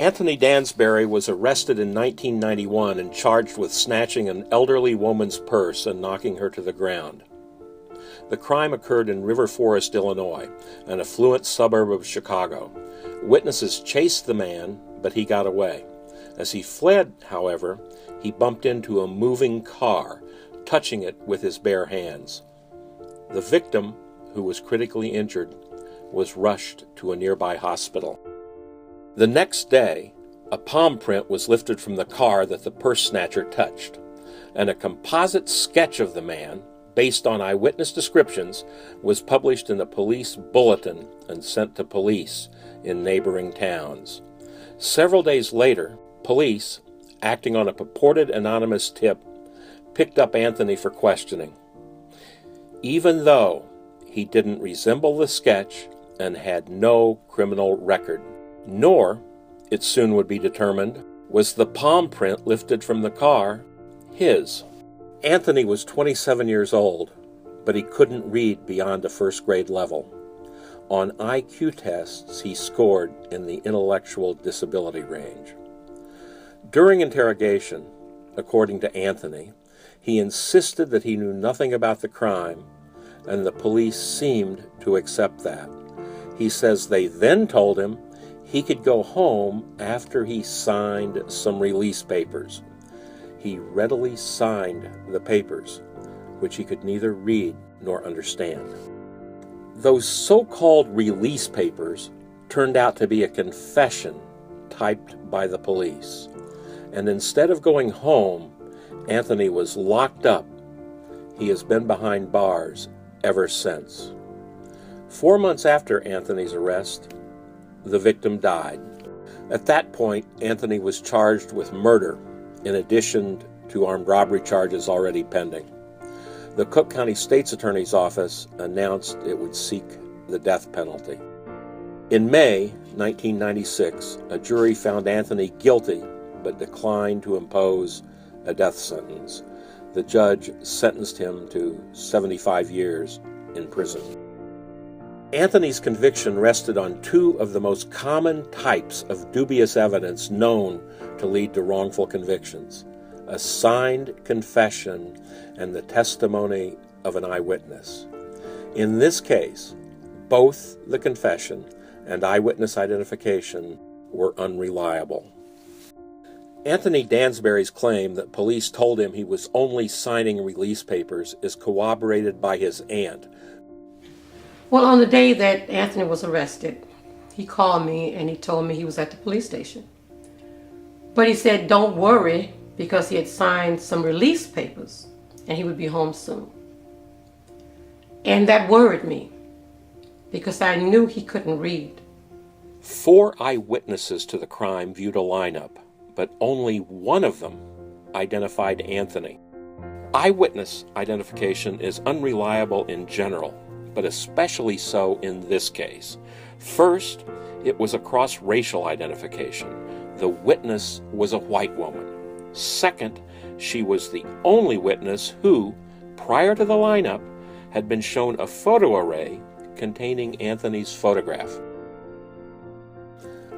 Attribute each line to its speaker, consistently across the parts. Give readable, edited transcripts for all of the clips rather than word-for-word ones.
Speaker 1: Anthony Dansberry was arrested in 1991 and charged with snatching an elderly woman's purse and knocking her to the ground. The crime occurred in River Forest, Illinois, an affluent suburb of Chicago. Witnesses chased the man, but he got away. As he fled, however, he bumped into a moving car, touching it with his bare hands. The victim, who was critically injured, was rushed to a nearby hospital. The next day, a palm print was lifted from the car that the purse snatcher touched, and a composite sketch of the man, based on eyewitness descriptions, was published in a police bulletin and sent to police in neighboring towns. Several days later, police, acting on a purported anonymous tip, picked up Anthony for questioning. Even though he didn't resemble the sketch and had no criminal record, nor, it soon would be determined, was the palm print lifted from the car his. Anthony was 27 years old, but he couldn't read beyond a first-grade level. On IQ tests, he scored in the intellectual disability range. During interrogation, according to Anthony, he insisted that he knew nothing about the crime, and the police seemed to accept that. He says they then told him he could go home after he signed some release papers. He readily signed the papers, which he could neither read nor understand. Those so-called release papers turned out to be a confession typed by the police. And instead of going home, Anthony was locked up. He has been behind bars ever since. 4 months after Anthony's arrest, the victim died. At that point, Anthony was charged with murder, in addition to armed robbery charges already pending. The Cook County State's Attorney's Office announced it would seek the death penalty. In May 1996, a jury found Anthony guilty but declined to impose a death sentence. The judge sentenced him to 75 years in prison. Anthony's conviction rested on two of the most common types of dubious evidence known to lead to wrongful convictions: a signed confession and the testimony of an eyewitness. In this case, both the confession and eyewitness identification were unreliable. Anthony Dansberry's claim that police told him he was only signing release papers is corroborated by his aunt.
Speaker 2: Well, on the day that Anthony was arrested, he called me and he told me he was at the police station. But he said, don't worry, because he had signed some release papers and he would be home soon. And that worried me, because I knew he couldn't read.
Speaker 1: 4 eyewitnesses to the crime viewed a lineup, but only one of them identified Anthony. Eyewitness identification is unreliable in general, but especially so in this case. First, it was a cross-racial identification. The witness was a white woman. Second, she was the only witness who, prior to the lineup, had been shown a photo array containing Anthony's photograph.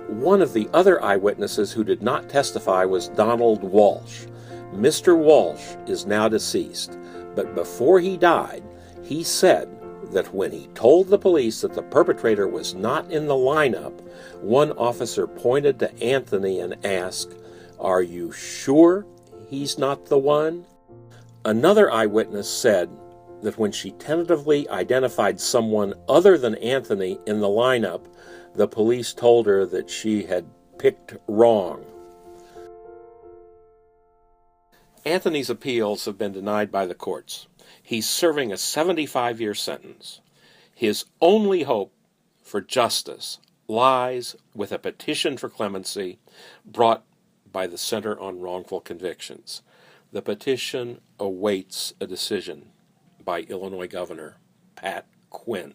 Speaker 1: One of the other eyewitnesses who did not testify was Donald Walsh. Mr. Walsh is now deceased, but before he died, he said that when he told the police that the perpetrator was not in the lineup, one officer pointed to Anthony and asked, "Are you sure he's not the one?" Another eyewitness said that when she tentatively identified someone other than Anthony in the lineup, the police told her that she had picked wrong. Anthony's appeals have been denied by the courts. He's serving a 75-year sentence. His only hope for justice lies with a petition for clemency brought by the Center on Wrongful Convictions. The petition awaits a decision by Illinois Governor Pat Quinn.